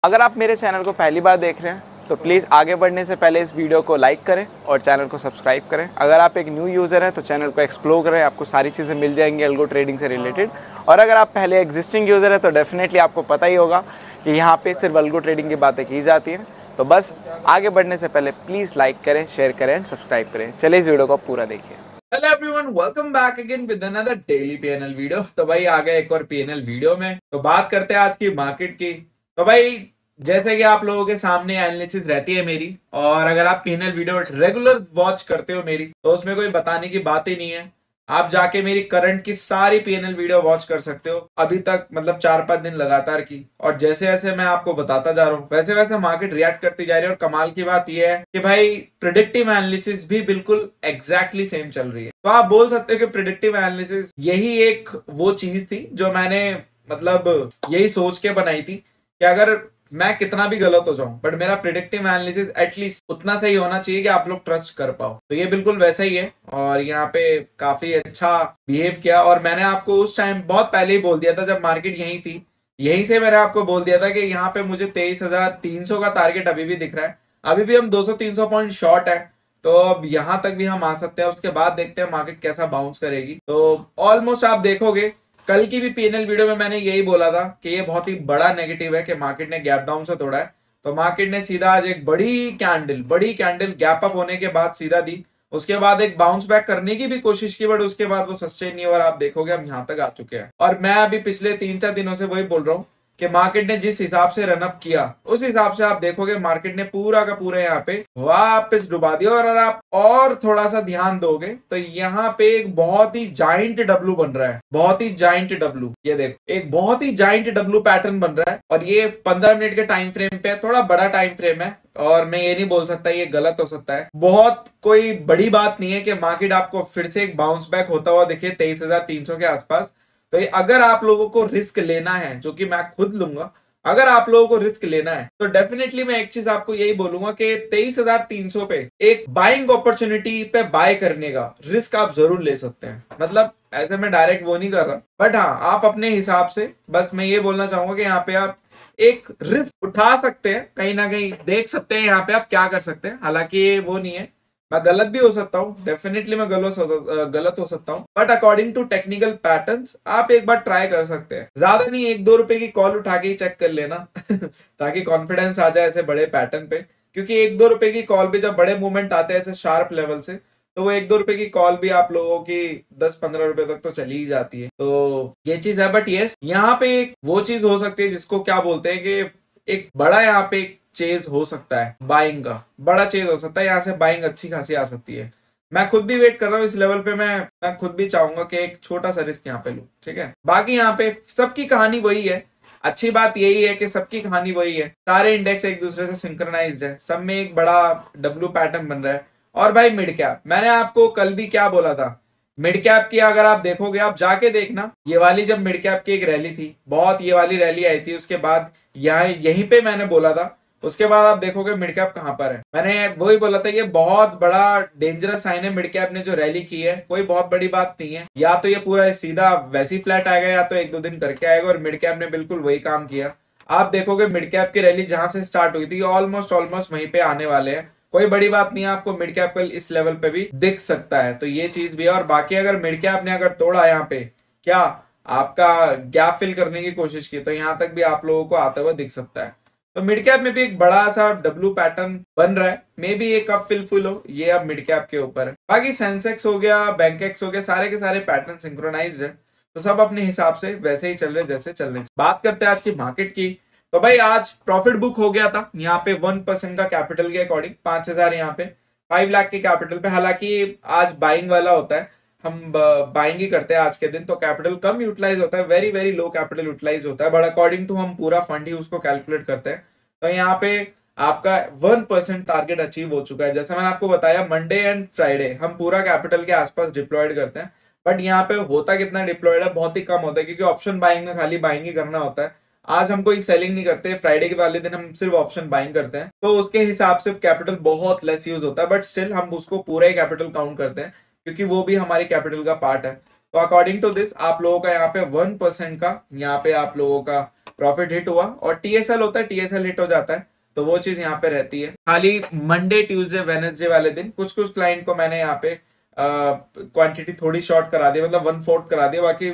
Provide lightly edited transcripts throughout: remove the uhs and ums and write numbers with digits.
अगर आप मेरे चैनल को पहली बार देख रहे हैं तो प्लीज़ आगे बढ़ने से पहले इस वीडियो को लाइक करें और चैनल को सब्सक्राइब करें। अगर आप एक न्यू यूज़र हैं तो चैनल को एक्सप्लोर करें, आपको सारी चीज़ें मिल जाएंगी अल्गो ट्रेडिंग से रिलेटेड। और अगर आप पहले एग्जिस्टिंग यूज़र हैं तो डेफिनेटली आपको पता ही होगा कि यहाँ पे सिर्फ अल्गो ट्रेडिंग की बातें की जाती हैं। तो बस आगे बढ़ने से पहले प्लीज़ लाइक करें, शेयर करें एंड सब्सक्राइब करें। चलिए इस वीडियो को पूरा देखिए। Hello everyone, welcome back again with another daily PNL video. तो भाई आ गए एक और पीएनएल वीडियो में। तो बात करते हैं आज की मार्केट की। तो भाई जैसे कि आप लोगों के सामने एनालिसिस रहती है मेरी, और अगर आप पीएनएल वीडियो रेगुलर वॉच करते हो मेरी, तो उसमें कोई बताने की बात ही नहीं है। आप जाके मेरी करंट की सारी पीएनएल वीडियो वॉच कर सकते हो अभी तक, मतलब 4-5 दिन लगातार की। और जैसे जैसे मैं आपको बताता जा रहा हूँ वैसे वैसे मार्केट रिएक्ट करती जा रही है। और कमाल की बात यह है कि भाई प्रिडिक्टिव एनालिसिस भी बिल्कुल एग्जैक्टली सेम चल रही है। तो आप बोल सकते हो कि प्रिडिक्टिव एनालिसिस यही एक वो चीज थी जो मैंने मतलब यही सोच के बनाई थी कि अगर मैं कितना भी गलत हो जाऊं बट मेरा प्रिडिक्टिव एनालिसिस एटलीस्ट उतना सही होना चाहिए कि आप लोग ट्रस्ट कर पाओ। तो ये बिल्कुल वैसा ही है और यहाँ पे काफी अच्छा बिहेव किया। और मैंने आपको उस टाइम बहुत पहले ही बोल दिया था जब मार्केट यही थी, यहीं से मैंने आपको बोल दिया था कि यहाँ पे मुझे 23,300 का टारगेट अभी भी दिख रहा है। अभी भी हम 200-300 पॉइंट शॉर्ट है, तो अब यहां तक भी हम आ सकते हैं। उसके बाद देखते हैं मार्केट कैसा बाउंस करेगी। तो ऑलमोस्ट आप देखोगे कल की भी पीएनएल वीडियो में मैंने यही बोला था कि ये बहुत ही बड़ा नेगेटिव है कि मार्केट ने गैप डाउन से तोड़ा है। तो मार्केट ने सीधा आज एक बड़ी कैंडल गैप अप होने के बाद सीधा दी। उसके बाद एक बाउंस बैक करने की भी कोशिश की बट उसके बाद वो सस्टेन नहीं हुआ। और आप देखोगे हम यहाँ तक आ चुके हैं। और मैं अभी पिछले 3-4 दिनों से वही बोल रहा हूँ कि मार्केट ने जिस हिसाब से रनअप किया उस हिसाब से आप देखोगे मार्केट ने पूरा का पूरा यहाँ पे वापस डुबा दिया। और अगर आप और थोड़ा सा ध्यान दोगे तो यहाँ पे एक बहुत ही जाइंट डब्लू बन रहा है, बहुत ही जाइंट डब्लू। ये देखो एक बहुत ही जाइंट डब्लू पैटर्न बन रहा है और ये 15 मिनट के टाइम फ्रेम पे थोड़ा बड़ा टाइम फ्रेम है। और मैं ये नहीं बोल सकता ये गलत हो सकता है, बहुत कोई बड़ी बात नहीं है कि मार्केट आपको फिर से एक बाउंस बैक होता हुआ दिखे 23,300 के आसपास। तो अगर आप लोगों को रिस्क लेना है, जो कि मैं खुद लूंगा, अगर आप लोगों को रिस्क लेना है तो डेफिनेटली मैं एक चीज आपको यही बोलूंगा कि 23,300 पे एक बाइंग अपॉर्चुनिटी पे बाय करने का रिस्क आप जरूर ले सकते हैं। मतलब ऐसे मैं डायरेक्ट वो नहीं कर रहा बट हाँ आप अपने हिसाब से, बस मैं ये बोलना चाहूंगा कि यहाँ पे आप एक रिस्क उठा सकते हैं, कहीं ना कहीं देख सकते हैं यहाँ पे आप क्या कर सकते हैं। हालांकि वो नहीं है, मैं गलत भी हो सकता हूँ, डेफिनेटली मैं गलत हो सकता हूँ but according to technical patterns आप एक बार ट्राई कर सकते हैं। ज्यादा नहीं, 1-2 रुपए की कॉल उठा के ही चेक कर लेना ताकि कॉन्फिडेंस आ जाए ऐसे बड़े पैटर्न पे। क्योंकि 1-2 रुपए की कॉल भी जब बड़े मूवमेंट आते हैं ऐसे शार्प लेवल से, तो वो 1-2 रुपए की कॉल भी आप लोगों की 10-15 रुपए तक तो चली ही जाती है। तो ये चीज है। बट यस, यहाँ पे एक वो चीज हो सकती है जिसको क्या बोलते हैं कि एक बड़ा यहाँ पे चेज हो सकता है, बाइंग का बड़ा चेज हो सकता है। यहाँ से बाइंग अच्छी खासी आ सकती है। मैं खुद भी वेट कर रहा हूँ इस लेवल पे। मैं खुद भी चाहूंगा कि एक छोटा सा रिस्क यहाँ पे लूं, ठीक है। बाकी यहाँ पे सबकी कहानी वही है। अच्छी बात यही है कि सबकी कहानी वही है, सारे इंडेक्स एक दूसरे से सिंक्रोनाइज्ड है, सब में एक बड़ा डब्ल्यू पैटर्न बन रहा है। और भाई मिड कैप, मैंने आपको कल भी क्या बोला था, मिड कैप की अगर आप देखोगे, आप जाके देखना, ये वाली जब मिड कैप की एक रैली थी, बहुत ये वाली रैली आई थी, उसके बाद यहाँ यहीं पे मैंने बोला था, उसके बाद आप देखोगे मिड कैप कहां पर है। मैंने वही बोला था ये बहुत बड़ा डेंजरस साइन है। मिड कैप ने जो रैली की है कोई बहुत बड़ी बात नहीं है, या तो ये पूरा सीधा वैसी फ्लैट आएगा या तो 1-2 दिन करके आएगा। और मिड कैप ने बिल्कुल वही काम किया। आप देखोगे मिड कैप की रैली जहां से स्टार्ट हुई थी ऑलमोस्ट वहीं पे आने वाले हैं। कोई बड़ी बात नहीं है, आपको मिड कैप कल इस लेवल पे भी दिख सकता है। तो ये चीज भी है। और बाकी अगर मिड कैप ने अगर तोड़ा यहाँ पे क्या आपका गैप फिल करने की कोशिश की, तो यहाँ तक भी आप लोगों को आता हुआ दिख सकता है। तो मिड कैप में भी एक बड़ा सा डब्ल्यू पैटर्न बन रहा है, मे बी एक कब फुल हो, ये अब मिड कैप के ऊपर है। बाकी सेंसेक्स हो गया, बैंकेक्स हो गया, सारे के सारे पैटर्न सिंक्रोनाइज्ड है। तो सब अपने हिसाब से वैसे ही चल रहे जैसे चल रहे। बात करते हैं आज की मार्केट की। तो भाई आज प्रॉफिट बुक हो गया था यहाँ पे 1% का कैपिटल के अकॉर्डिंग, 5,000 यहाँ पे 5 लाख के कैपिटल पे। हालांकि आज बाइंग वाला होता है, हम बाइंग ही करते हैं आज के दिन, तो कैपिटल कम यूटिलाइज होता है, very very low capital utilise होता है। बट अकॉर्डिंग टू हम पूरा फंड ही उसको कैलकुलेट करते हैं। तो यहाँ पे आपका 1% टारगेट अचीव हो चुका है। जैसे मैंने आपको बताया मंडे एंड फ्राइडे हम पूरा कैपिटल के आसपास डिप्लॉयड करते हैं। बट यहाँ पे होता कितना डिप्लॉयड है, बहुत ही कम होता है, क्योंकि ऑप्शन बाइंग में खाली बाइंग ही करना होता है। आज हम कोई सेलिंग नहीं करते, फ्राइडे के वाले दिन हम सिर्फ ऑप्शन बाइंग करते हैं, तो उसके हिसाब से कैपिटल बहुत लेस यूज होता है। बट स्टिल हम उसको पूरा ही कैपिटल काउंट करते हैं क्योंकि वो भी हमारी कैपिटल का पार्ट है। तो अकॉर्डिंग टू दिस आप लोगों का यहाँ पे 1% का यहाँ पे आप लोगों का प्रॉफिट हिट हुआ, और टीएसएल होता है, टीएसएल हिट हो जाता है, तो वो चीज यहाँ पे रहती है। खाली मंडे ट्यूसडे वेडनेसडे वाले दिन कुछ कुछ क्लाइंट को मैंने यहाँ पे क्वांटिटी थोड़ी शॉर्ट करा दी, मतलब 1/4 करा दिया, बाकी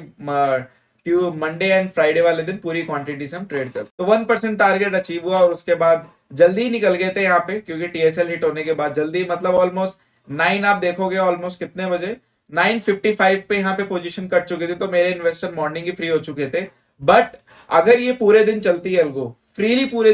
मंडे एंड फ्राइडे वाले दिन पूरी क्वांटिटी से हम ट्रेड करते। तो 1% टारगेट अचीव हुआ, और उसके बाद जल्दी निकल गए थे यहाँ पे, क्योंकि टीएसएल हिट होने के बाद जल्दी, मतलब ऑलमोस्ट 9 आप देखोगे ऑलमोस्ट कितने बजे 9:55 पे यहाँ पे पोजीशन कट चुके थे, तो मेरे इन्वेस्टर मॉर्निंग ही फ्री हो चुके थे। बट अगर ये पूरे दिन चलती है एल्गो, फ्रीली पूरे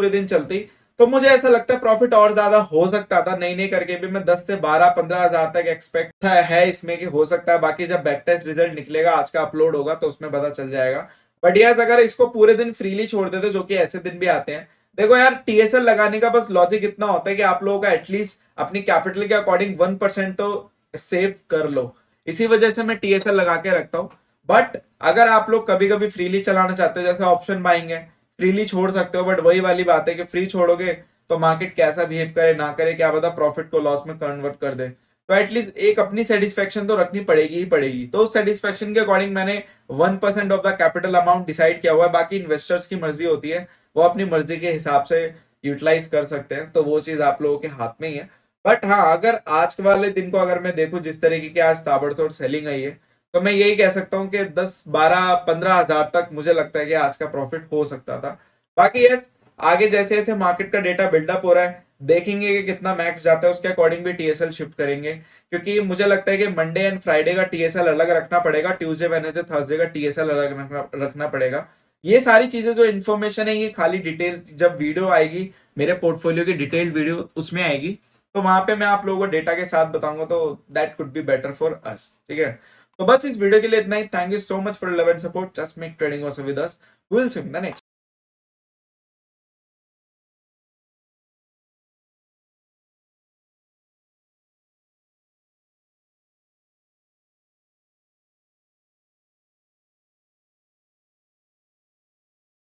दिन चलती, तो मुझे ऐसा लगता है प्रॉफिट और ज्यादा हो सकता था। नहीं करके भी मैं 10 से 12-15 हजार तक एक्सपेक्ट है इसमें कि हो सकता है। बाकी जब बैक टेस्ट रिजल्ट निकलेगा, आज का अपलोड होगा, तो उसमें पता चल जाएगा। बट यस, अगर इसको पूरे दिन फ्रीली छोड़ देते, जो कि ऐसे दिन भी आते हैं, देखो यार, टीएसएल लगाने का बस लॉजिक इतना होता है कि आप लोगों का एटलीस्ट अपनी कैपिटल के अकॉर्डिंग 1% तो सेव कर लो। इसी वजह से मैं टीएसएल लगा के रखता हूं। बट अगर आप लोग कभी कभी फ्रीली चलाना चाहते हो, जैसे ऑप्शन बाइंग है, फ्रीली छोड़ सकते हो। बट वही वाली बात है कि फ्री छोड़ोगे तो मार्केट कैसा बिहेव करे ना करे, क्या पता प्रॉफिट को लॉस में कन्वर्ट कर दे। तो एटलीस्ट एक अपनी सेटिस्फेक्शन तो रखनी पड़ेगी ही पड़ेगी। तो उस सेटिस्फेक्शन के अकॉर्डिंग मैंने 1% of the capital amount decide किया हुआ है। बाकी इन्वेस्टर्स की मर्जी होती है, वो अपनी मर्जी के हिसाब से यूटिलाइज कर सकते हैं, तो वो चीज आप लोगों के हाथ में ही है। बट हाँ, अगर आज वाले दिन को अगर मैं देखूं, जिस तरीके की आज ताबड़तोड़ सेलिंग आई है, तो मैं यही कह सकता हूं कि 10, 12, 15 हजार तक मुझे लगता है कि आज का प्रॉफिट हो सकता था। बाकी यस, आगे जैसे जैसे मार्केट का डेटा बिल्डअप हो रहा है, देखेंगे कि कितना मैक्स जाता है, उसके अकॉर्डिंग भी टीएसएल शिफ्ट करेंगे। क्योंकि मुझे लगता है कि मंडे एंड फ्राइडे का टीएसएल अलग रखना पड़ेगा, ट्यूसडे वेडनेसडे थर्सडे का टीएसएल अलग रखना पड़ेगा। ये सारी चीजें जो इन्फॉर्मेशन है, ये खाली डिटेल जब वीडियो आएगी, मेरे पोर्टफोलियो की डिटेल्ड वीडियो उसमें आएगी, तो वहां पे मैं आप लोगों को डेटा के साथ बताऊंगा, तो that could be better for us. ठीक है, तो बस इस वीडियो के लिए इतना ही। Thank you so much for love and support. Just make trading also with us. Will see you in the next.